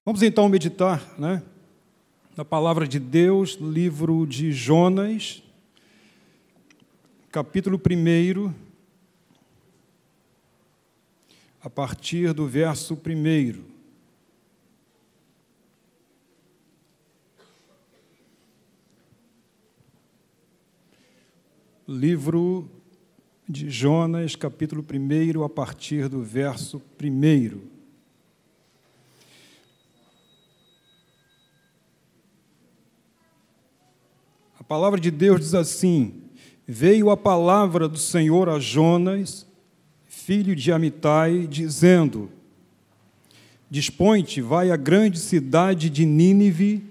Vamos então meditar, na palavra de Deus, no livro de Jonas, capítulo 1, a partir do verso 1. Livro de Jonas, capítulo 1, a partir do verso 1. A palavra de Deus diz assim: veio a palavra do Senhor a Jonas, filho de Amitai, dizendo: dispõe-te, vai à grande cidade de Nínive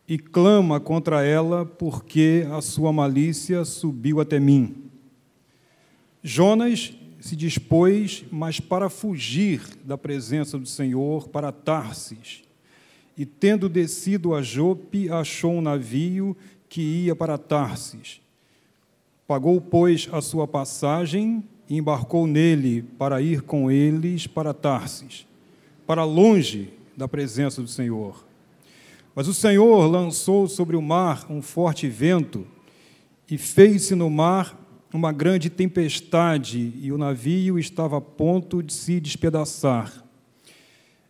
e clama contra ela, porque a sua malícia subiu até mim. Jonas se dispôs, mas para fugir da presença do Senhor, para Tarsis, e tendo descido a Jope, achou um navio que ia para Tarsis. Pagou, pois, a sua passagem e embarcou nele para ir com eles para Tarsis, para longe da presença do Senhor. Mas o Senhor lançou sobre o mar um forte vento e fez-se no mar uma grande tempestade, e o navio estava a ponto de se despedaçar.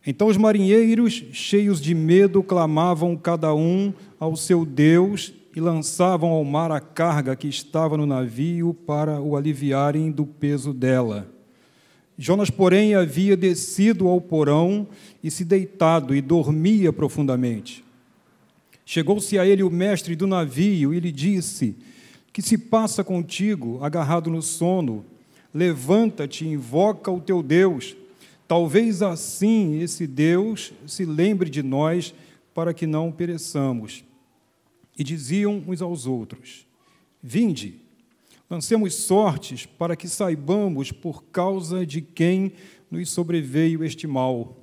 Então os marinheiros, cheios de medo, clamavam cada um ao seu Deus e lançavam ao mar a carga que estava no navio para o aliviarem do peso dela. Jonas, porém, havia descido ao porão e se deitado e dormia profundamente. Chegou-se a ele o mestre do navio e lhe disse: que se passa contigo, agarrado no sono? Levanta-te e invoca o teu Deus. Talvez assim esse Deus se lembre de nós para que não pereçamos. E diziam uns aos outros: vinde, lancemos sortes para que saibamos por causa de quem nos sobreveio este mal.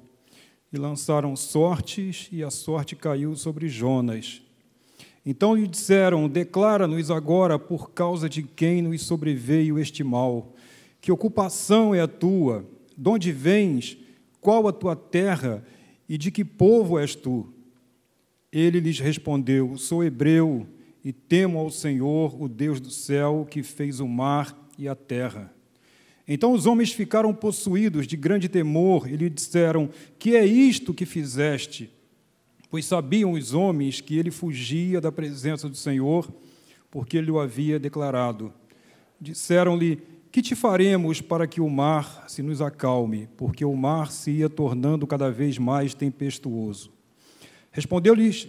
E lançaram sortes, e a sorte caiu sobre Jonas. Então lhe disseram: declara-nos agora por causa de quem nos sobreveio este mal. Que ocupação é a tua? De onde vens? Qual a tua terra? E de que povo és tu? Ele lhes respondeu: sou hebreu e temo ao Senhor, o Deus do céu, que fez o mar e a terra. Então os homens ficaram possuídos de grande temor e lhe disseram: que é isto que fizeste? Pois sabiam os homens que ele fugia da presença do Senhor, porque ele o havia declarado. Disseram-lhe: que te faremos para que o mar se nos acalme? Porque o mar se ia tornando cada vez mais tempestuoso. Respondeu-lhes: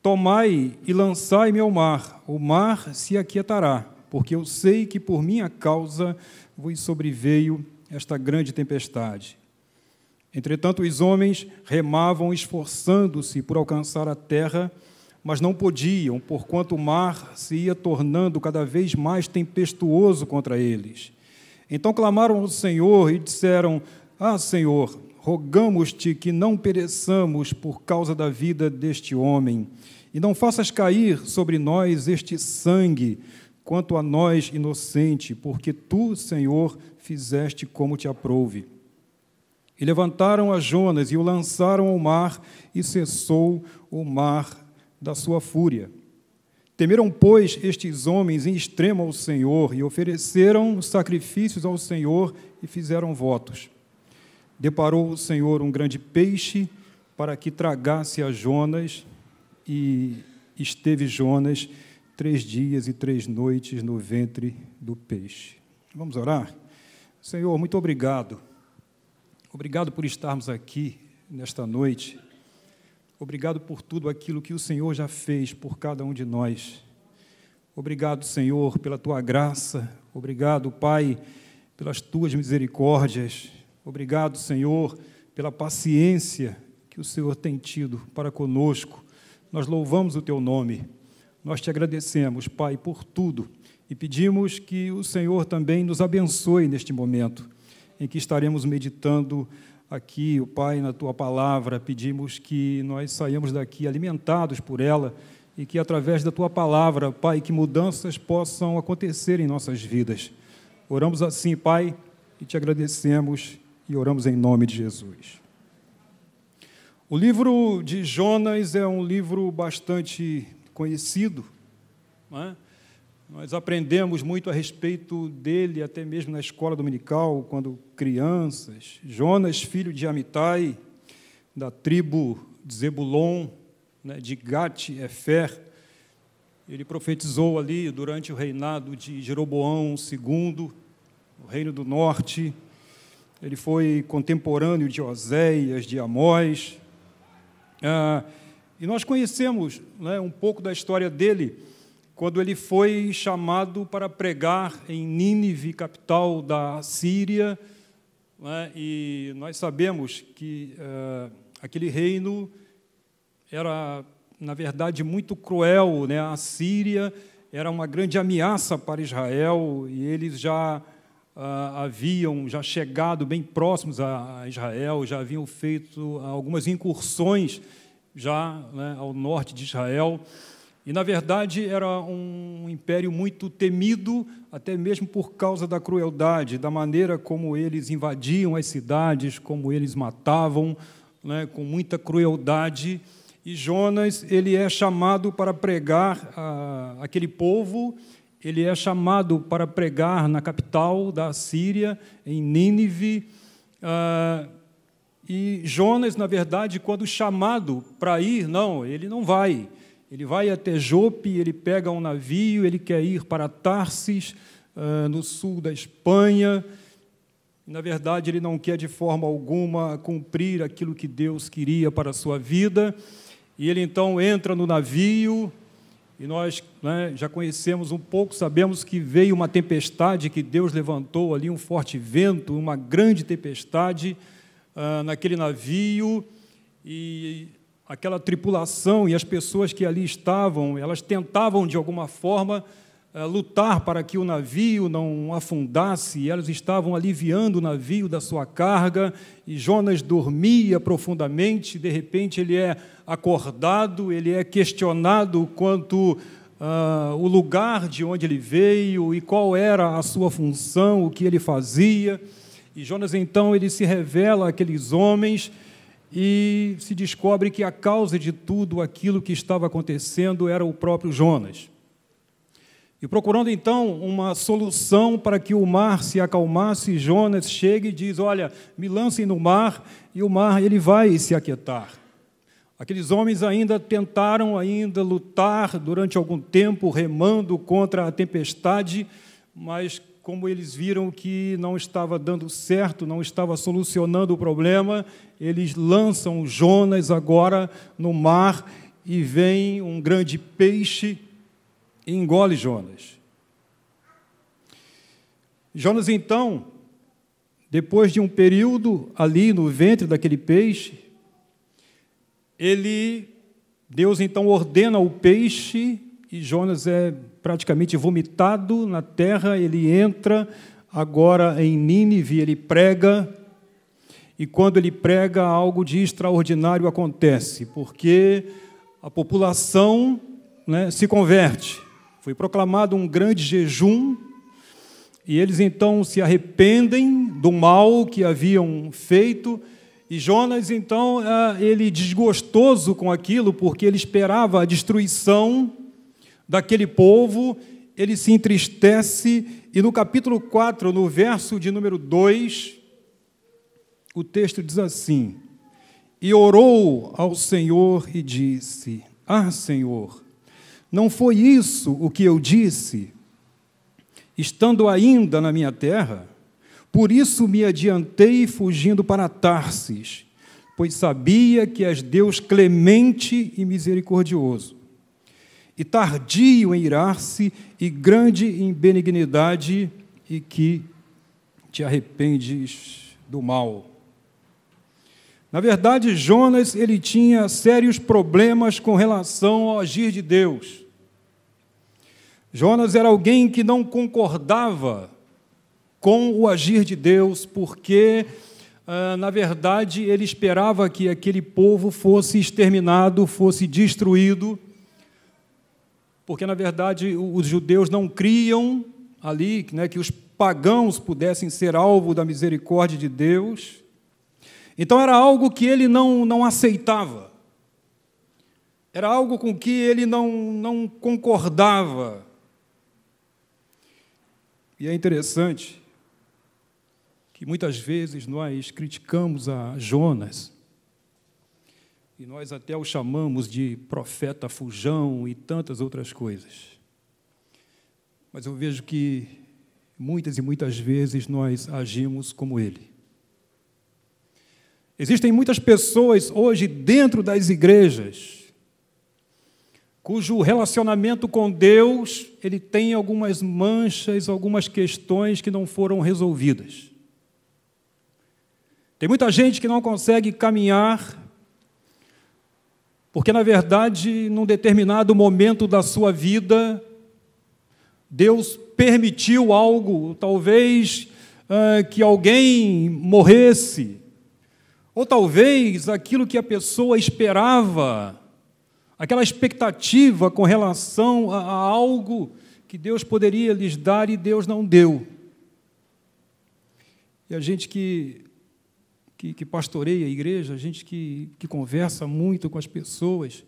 tomai e lançai-me ao mar, o mar se aquietará, porque eu sei que por minha causa vos sobreveio esta grande tempestade. Entretanto, os homens remavam, esforçando-se por alcançar a terra, mas não podiam, porquanto o mar se ia tornando cada vez mais tempestuoso contra eles. Então clamaram ao Senhor e disseram: ah, Senhor, rogamos-te que não pereçamos por causa da vida deste homem, e não faças cair sobre nós este sangue, quanto a nós inocente, porque tu, Senhor, fizeste como te aprouve. E levantaram a Jonas e o lançaram ao mar, e cessou o mar da sua fúria. Temeram, pois, estes homens em extremo ao Senhor, e ofereceram sacrifícios ao Senhor e fizeram votos. Deparou o Senhor um grande peixe para que tragasse a Jonas, e esteve Jonas 3 dias e 3 noites no ventre do peixe. Vamos orar? Senhor, muito obrigado. Obrigado por estarmos aqui nesta noite. Obrigado por tudo aquilo que o Senhor já fez por cada um de nós. Obrigado, Senhor, pela Tua graça. Obrigado, Pai, pelas Tuas misericórdias. Obrigado, Senhor, pela paciência que o Senhor tem tido para conosco. Nós louvamos o Teu nome. Nós Te agradecemos, Pai, por tudo. E pedimos que o Senhor também nos abençoe neste momento em que estaremos meditando aqui, o Pai, na Tua palavra. Pedimos que nós saiamos daqui alimentados por ela e que, através da Tua palavra, Pai, que mudanças possam acontecer em nossas vidas. Oramos assim, Pai, e Te agradecemos e oramos em nome de Jesus. O livro de Jonas é um livro bastante conhecido, não é? Nós aprendemos muito a respeito dele, até mesmo na escola dominical, quando crianças. Jonas, filho de Amitai, da tribo de Zebulon, né, de Gat-Efer, ele profetizou ali durante o reinado de Jeroboão II, o reino do norte. Ele foi contemporâneo de Oséias, de Amós. E nós conhecemos, né, um pouco da história dele, quando ele foi chamado para pregar em Nínive, capital da Síria, né, e nós sabemos que aquele reino era, na verdade, muito cruel, né? A Síria era uma grande ameaça para Israel, e eles já haviam chegado bem próximos a Israel, já haviam feito algumas incursões já, né, ao norte de Israel. E, na verdade, era um império muito temido, até mesmo por causa da crueldade, da maneira como eles invadiam as cidades, como eles matavam, né, com muita crueldade. E Jonas, ele é chamado para pregar aquele povo, ele é chamado para pregar na capital da Síria, em Nínive. E Jonas, na verdade, quando chamado para ir, ele não vai. Ele vai até Jope, ele pega um navio, ele quer ir para Tarsis, no sul da Espanha. Na verdade, ele não quer de forma alguma cumprir aquilo que Deus queria para a sua vida. E ele, então, entra no navio, e nós, né, já conhecemos um pouco, sabemos que veio uma tempestade, que Deus levantou ali um forte vento, uma grande tempestade naquele navio, e aquela tripulação e as pessoas que ali estavam, elas tentavam, de alguma forma, lutar para que o navio não afundasse, e elas estavam aliviando o navio da sua carga, e Jonas dormia profundamente. De repente ele é acordado, ele é questionado quanto o lugar de onde ele veio e qual era a sua função, o que ele fazia. E Jonas, então, ele se revela àqueles homens e se descobre que a causa de tudo aquilo que estava acontecendo era o próprio Jonas. E procurando, então, uma solução para que o mar se acalmasse, Jonas chega e diz: olha, me lancem no mar, e o mar ele vai se aquietar. Aqueles homens ainda tentaram lutar durante algum tempo, remando contra a tempestade, mas como eles viram que não estava dando certo, não estava solucionando o problema, eles lançam Jonas agora no mar, e vem um grande peixe e engole Jonas. Jonas, então, depois de um período ali no ventre daquele peixe, Deus então ordena o peixe, e Jonas é praticamente vomitado na terra. Ele entra agora em Nínive, ele prega, e quando ele prega, algo de extraordinário acontece, porque a população, né, se converte. Foi proclamado um grande jejum, e eles então se arrependem do mal que haviam feito. E Jonas, então, ele desgostoso com aquilo, porque ele esperava a destruição daquele povo, ele se entristece, e no capítulo 4, no verso de número 2, o texto diz assim: e orou ao Senhor e disse: Senhor, não foi isso o que eu disse, estando ainda na minha terra? Por isso me adiantei fugindo para Tarsis, pois sabia que és Deus clemente e misericordioso, e tardio em irar-se, e grande em benignidade, e que te arrependes do mal. Na verdade, Jonas, ele tinha sérios problemas com relação ao agir de Deus. Jonas era alguém que não concordava com o agir de Deus, porque, na verdade, ele esperava que aquele povo fosse exterminado, fosse destruído, porque, na verdade, os judeus não criam ali, né, que os pagãos pudessem ser alvo da misericórdia de Deus. Então era algo que ele não aceitava. Era algo com que ele não concordava. E é interessante que muitas vezes nós criticamos a Jonas, e nós até o chamamos de profeta fujão e tantas outras coisas. Mas eu vejo que muitas e muitas vezes nós agimos como ele. Existem muitas pessoas hoje dentro das igrejas cujo relacionamento com Deus ele tem algumas manchas, algumas questões que não foram resolvidas. Tem muita gente que não consegue caminhar porque, na verdade, num determinado momento da sua vida, Deus permitiu algo, talvez que alguém morresse, ou talvez aquilo que a pessoa esperava, aquela expectativa com relação a algo que Deus poderia lhes dar e Deus não deu. E a gente que pastoreia a igreja, a gente que conversa muito com as pessoas,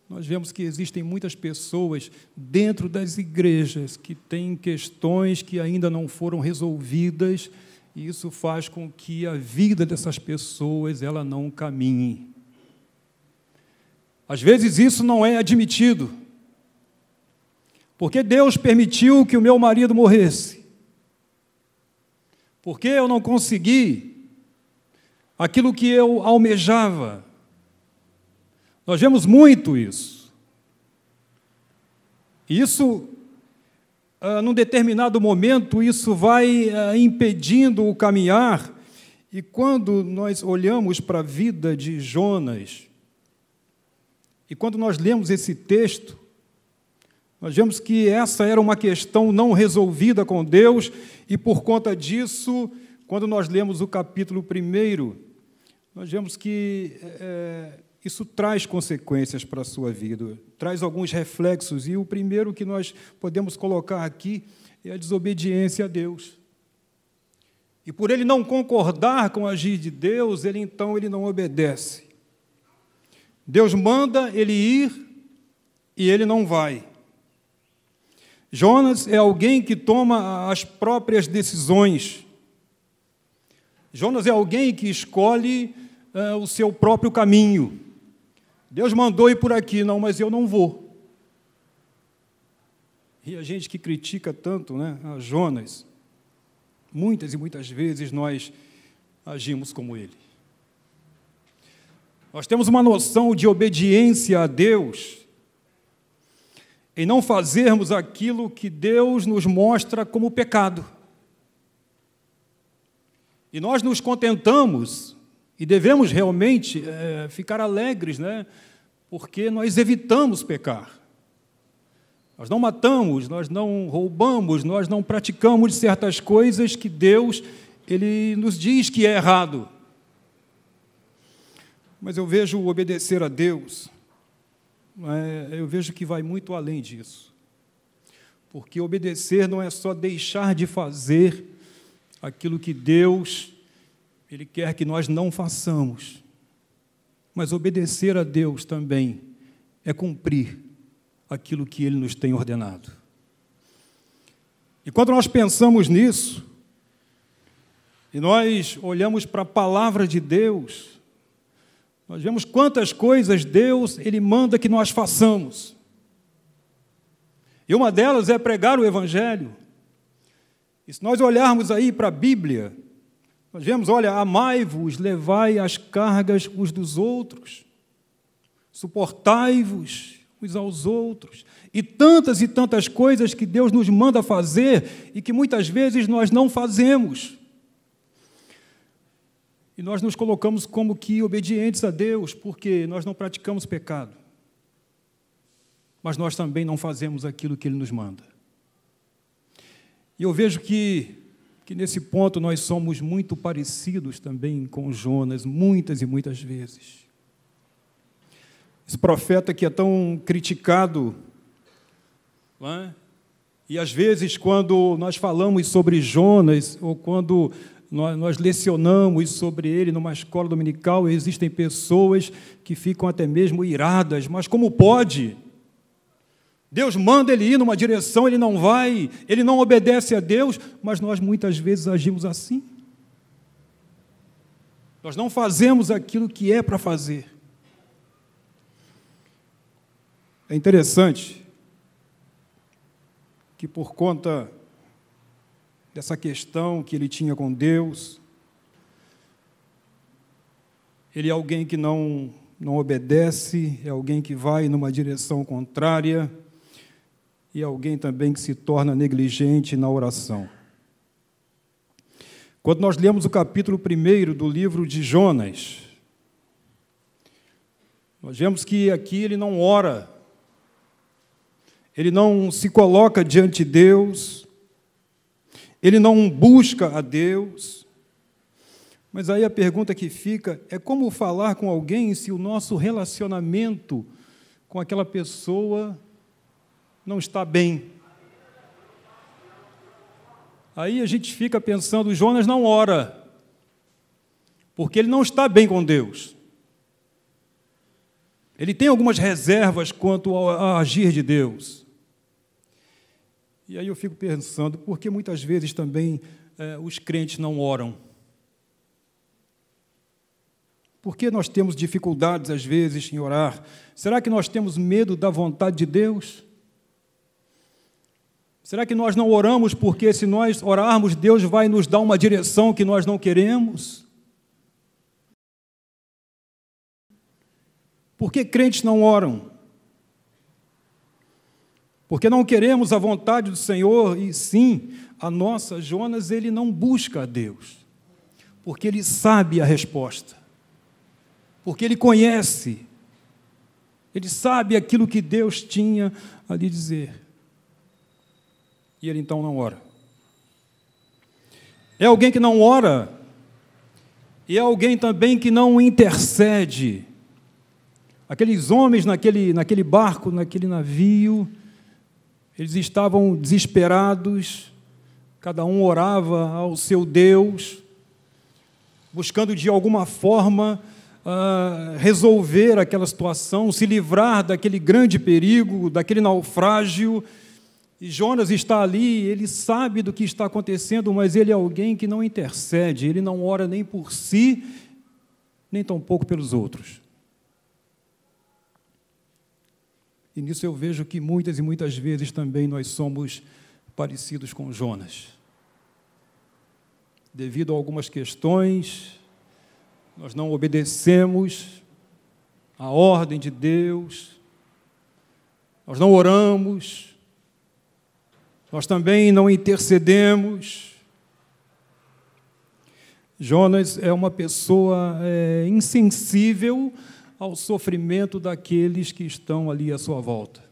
nós vemos que existem muitas pessoas dentro das igrejas que têm questões que ainda não foram resolvidas, e isso faz com que a vida dessas pessoas ela não caminhe. Às vezes isso não é admitido. Porque Deus permitiu que o meu marido morresse? Porque eu não consegui aquilo que eu almejava? Nós vemos muito isso. Isso, num determinado momento, isso vai impedindo o caminhar. E quando nós olhamos para a vida de Jonas, e quando nós lemos esse texto, nós vemos que essa era uma questão não resolvida com Deus, e por conta disso, quando nós lemos o capítulo 1, nós vemos que isso traz consequências para a sua vida, traz alguns reflexos, e o primeiro que nós podemos colocar aqui é a desobediência a Deus. E por ele não concordar com o agir de Deus, ele não obedece. Deus manda ele ir e ele não vai. Jonas é alguém que toma as próprias decisões. Jonas é alguém que escolhe o seu próprio caminho. Deus mandou ir por aqui, não, mas eu não vou. E a gente que critica tanto, a Jonas, muitas e muitas vezes nós agimos como ele. Nós temos uma noção de obediência a Deus em não fazermos aquilo que Deus nos mostra como pecado. E nós nos contentamos, e devemos realmente ficar alegres, porque nós evitamos pecar. Nós não matamos, nós não roubamos, nós não praticamos certas coisas que Deus ele nos diz que é errado. Mas eu vejo o obedecer a Deus, eu vejo que vai muito além disso. Porque obedecer não é só deixar de fazer aquilo que Deus ele quer que nós não façamos. Mas obedecer a Deus também é cumprir aquilo que Ele nos tem ordenado. E quando nós pensamos nisso, e nós olhamos para a palavra de Deus, nós vemos quantas coisas Deus ele manda que nós façamos. E uma delas é pregar o Evangelho. E se nós olharmos aí para a Bíblia, nós vemos, amai-vos, levai as cargas uns dos outros, suportai-vos uns aos outros, e tantas coisas que Deus nos manda fazer e que muitas vezes nós não fazemos. E nós nos colocamos como que obedientes a Deus, porque nós não praticamos pecado. Mas nós também não fazemos aquilo que Ele nos manda. E eu vejo que nesse ponto nós somos muito parecidos também com Jonas, muitas e muitas vezes. Esse profeta que é tão criticado, e às vezes quando nós falamos sobre Jonas, ou quando nós lecionamos sobre ele numa escola dominical, e existem pessoas que ficam até mesmo iradas, mas como pode? Deus manda ele ir numa direção, ele não vai, ele não obedece a Deus, mas nós muitas vezes agimos assim. Nós não fazemos aquilo que é para fazer. É interessante que, por conta dessa questão que ele tinha com Deus, ele é alguém que não obedece, é alguém que vai numa direção contrária, e é alguém também que se torna negligente na oração. Quando nós lemos o capítulo 1 do livro de Jonas, nós vemos que aqui ele não ora, ele não se coloca diante de Deus, ele não busca a Deus. Mas aí a pergunta que fica é como falar com alguém se o nosso relacionamento com aquela pessoa não está bem? Aí a gente fica pensando, Jonas não ora, porque ele não está bem com Deus. Ele tem algumas reservas quanto ao agir de Deus. E aí eu fico pensando, por que muitas vezes também os crentes não oram? Por que nós temos dificuldades, às vezes, em orar? Será que nós temos medo da vontade de Deus? Será que nós não oramos porque, se nós orarmos, Deus vai nos dar uma direção que nós não queremos? Por que crentes não oram? Porque não queremos a vontade do Senhor, e sim, Jonas, ele não busca a Deus, porque ele sabe a resposta, porque ele conhece, ele sabe aquilo que Deus tinha a lhe dizer. E ele então não ora. É alguém que não ora, e é alguém também que não intercede. Aqueles homens naquele barco, naquele navio, eles estavam desesperados, cada um orava ao seu Deus, buscando de alguma forma resolver aquela situação, se livrar daquele grande perigo, daquele naufrágio. E Jonas está ali, ele sabe do que está acontecendo, mas ele é alguém que não intercede, ele não ora nem por si, nem tampouco pelos outros. E nisso eu vejo que muitas e muitas vezes também nós somos parecidos com Jonas. Devido a algumas questões, nós não obedecemos à ordem de Deus, nós não oramos, nós também não intercedemos. Jonas é uma pessoa insensível ao sofrimento daqueles que estão ali à sua volta.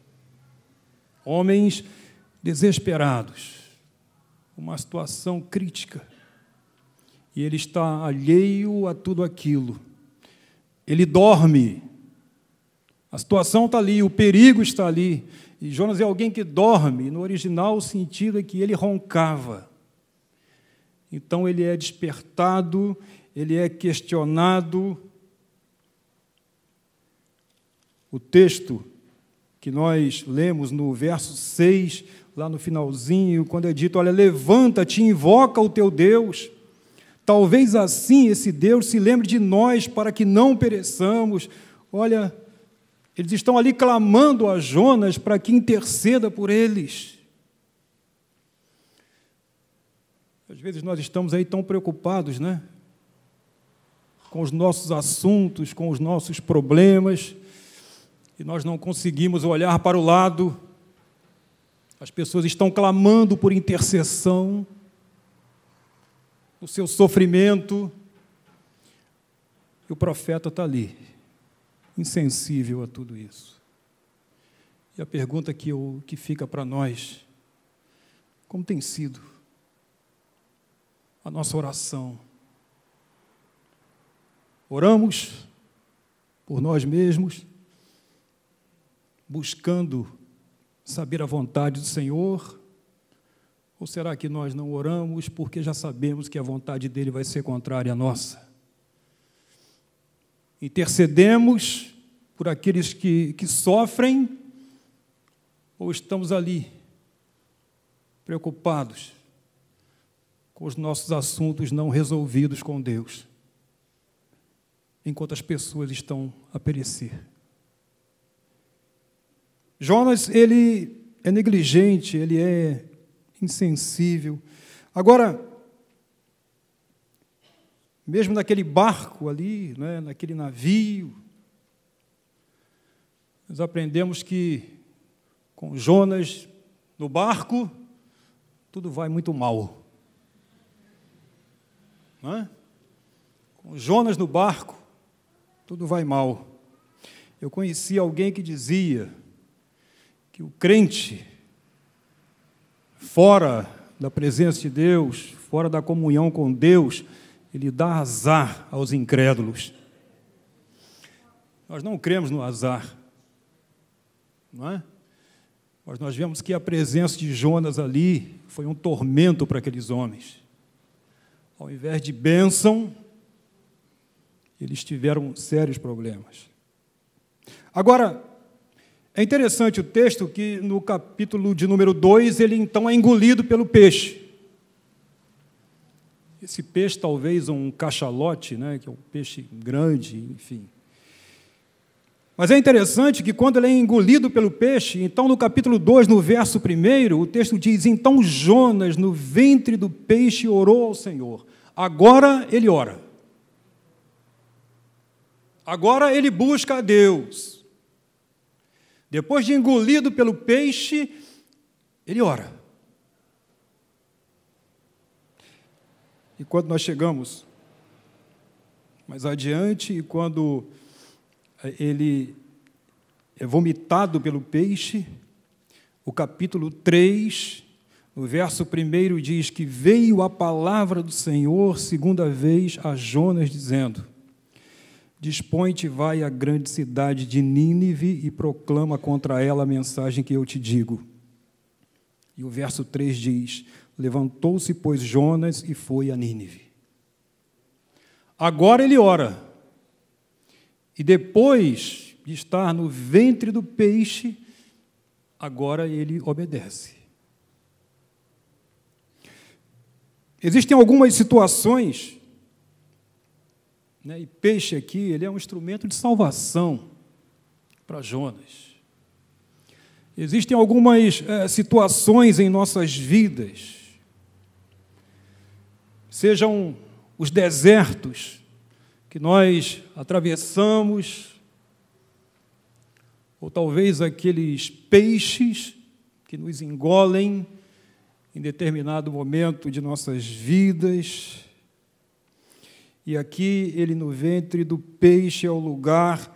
Homens desesperados, uma situação crítica, e ele está alheio a tudo aquilo. Ele dorme, a situação está ali, o perigo está ali, e Jonas é alguém que dorme. No original, o sentido é que ele roncava. Então, ele é despertado, ele é questionado. O texto que nós lemos no verso 6, lá no finalzinho, quando é dito, olha, levanta-te e invoca o teu Deus. Talvez assim esse Deus se lembre de nós para que não pereçamos. Olha, eles estão ali clamando a Jonas para que interceda por eles. Às vezes nós estamos aí tão preocupados, né? Com os nossos assuntos, com os nossos problemas, e nós não conseguimos olhar para o lado. As pessoas estão clamando por intercessão, o seu sofrimento, e o profeta está ali, insensível a tudo isso. E a pergunta que fica para nós, como tem sido a nossa oração? Oramos por nós mesmos, buscando saber a vontade do Senhor, Ou será que nós não oramos porque já sabemos que a vontade dele vai ser contrária à nossa? Intercedemos por aqueles que sofrem, ou estamos ali, preocupados com os nossos assuntos não resolvidos com Deus, enquanto as pessoas estão a perecer? Jonas, ele é negligente, ele é insensível. Agora, mesmo naquele barco ali, né, naquele navio, nós aprendemos que com Jonas no barco, tudo vai muito mal. Não é? Com Jonas no barco, tudo vai mal. Eu conheci alguém que dizia que o crente, fora da presença de Deus, fora da comunhão com Deus, ele dá azar aos incrédulos. Nós não cremos no azar, não é? Mas nós vemos que a presença de Jonas ali foi um tormento para aqueles homens. Ao invés de bênção, eles tiveram sérios problemas. Agora, é interessante o texto que no capítulo de número 2, ele então é engolido pelo peixe. Esse peixe talvez um cachalote, né, que é um peixe grande, enfim. Mas é interessante que quando ele é engolido pelo peixe, então no capítulo 2, no verso 1, o texto diz: então Jonas, no ventre do peixe, orou ao Senhor. Agora ele ora. Agora ele busca a Deus. Depois de engolido pelo peixe, ele ora. E quando nós chegamos mais adiante, e quando ele é vomitado pelo peixe, o capítulo 3, no verso 1, diz que veio a palavra do Senhor segunda vez a Jonas, dizendo: dispõe-te, vai à grande cidade de Nínive e proclama contra ela a mensagem que eu te digo. E o verso 3 diz: levantou-se, pois, Jonas e foi a Nínive. Agora ele ora. E depois de estar no ventre do peixe, agora ele obedece. Existem algumas situações, né, e peixe aqui, ele é um instrumento de salvação para Jonas. Existem algumas situações em nossas vidas, sejam os desertos que nós atravessamos, ou talvez aqueles peixes que nos engolem em determinado momento de nossas vidas. E aqui, ele no ventre do peixe é o lugar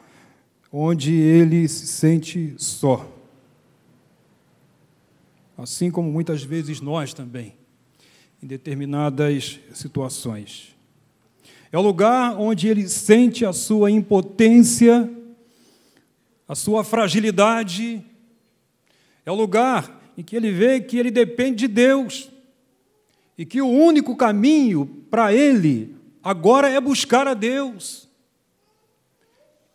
onde ele se sente só. Assim como muitas vezes nós também, em determinadas situações. É o lugar onde ele sente a sua impotência, a sua fragilidade. É o lugar em que ele vê que ele depende de Deus e que o único caminho para ele agora é buscar a Deus.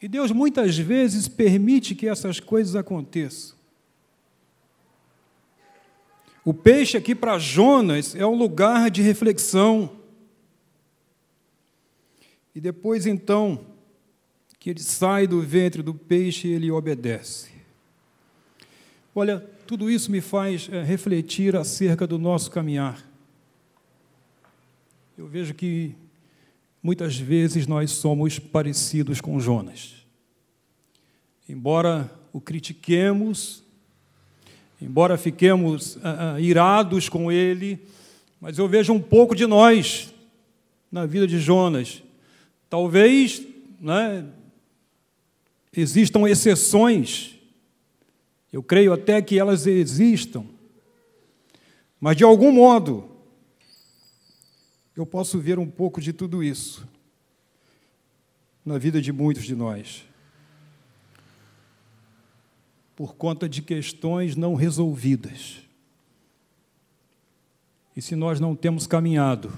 E Deus muitas vezes permite que essas coisas aconteçam. O peixe aqui para Jonas é um lugar de reflexão. E depois, então, que ele sai do ventre do peixe, ele obedece. Olha, tudo isso me faz refletir acerca do nosso caminhar. Eu vejo que muitas vezes nós somos parecidos com Jonas. Embora o critiquemos, embora fiquemos irados com ele, mas eu vejo um pouco de nós na vida de Jonas. Talvez, né, existam exceções, eu creio até que elas existam, mas de algum modo eu posso ver um pouco de tudo isso na vida de muitos de nós, por conta de questões não resolvidas. E se nós não temos caminhado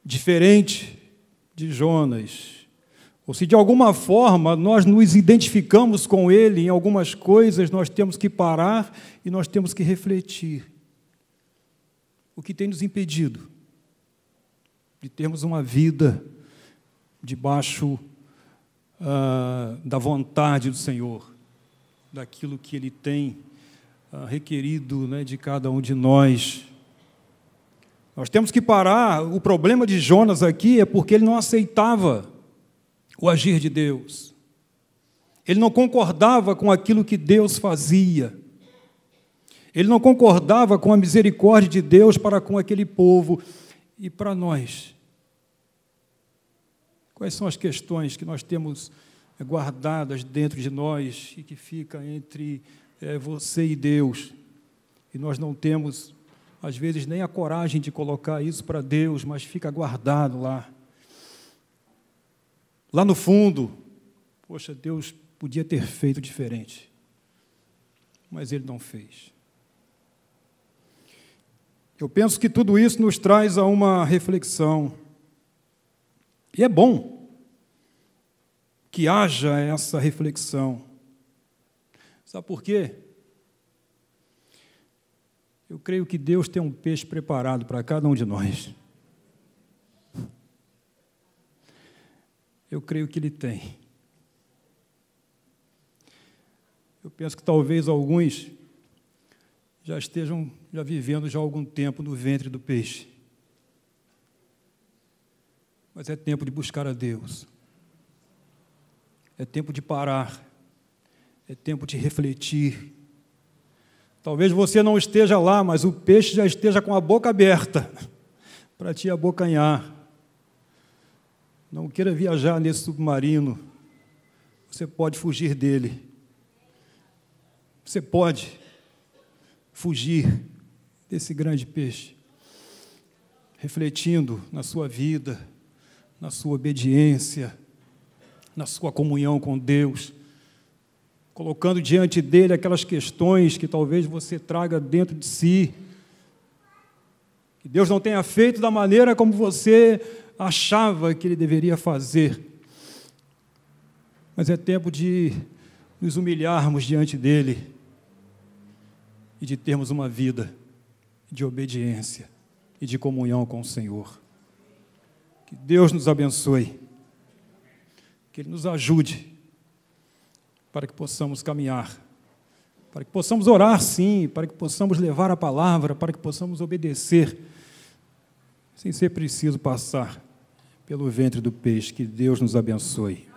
diferente de Jonas, ou se de alguma forma nós nos identificamos com ele em algumas coisas, nós temos que parar e nós temos que refletir. O que tem nos impedido de termos uma vida debaixo da vontade do Senhor, daquilo que Ele tem requerido, né, de cada um de nós. Nós temos que parar. O problema de Jonas aqui é porque ele não aceitava o agir de Deus. Ele não concordava com aquilo que Deus fazia. Ele não concordava com a misericórdia de Deus para com aquele povo. E para nós? Quais são as questões que nós temos guardadas dentro de nós e que fica entre você e Deus? E nós não temos, às vezes, nem a coragem de colocar isso para Deus, mas fica guardado lá. Lá no fundo, poxa, Deus podia ter feito diferente, mas Ele não fez. Eu penso que tudo isso nos traz a uma reflexão. E é bom que haja essa reflexão. Sabe por quê? Eu creio que Deus tem um peixe preparado para cada um de nós. Eu creio que Ele tem. Eu penso que talvez alguns já estejam vivendo já há algum tempo no ventre do peixe. Mas é tempo de buscar a Deus. É tempo de parar. É tempo de refletir. Talvez você não esteja lá, mas o peixe já esteja com a boca aberta para te abocanhar. Não queira viajar nesse submarino. Você pode fugir dele. Você pode fugir desse grande peixe, refletindo na sua vida, na sua obediência, na sua comunhão com Deus, colocando diante dele aquelas questões que talvez você traga dentro de si, que Deus não tenha feito da maneira como você achava que Ele deveria fazer. Mas é tempo de nos humilharmos diante dele e de termos uma vida de obediência e de comunhão com o Senhor. Que Deus nos abençoe, que Ele nos ajude para que possamos caminhar, para que possamos orar, sim, para que possamos levar a palavra, para que possamos obedecer, sem ser preciso passar pelo ventre do peixe. Que Deus nos abençoe.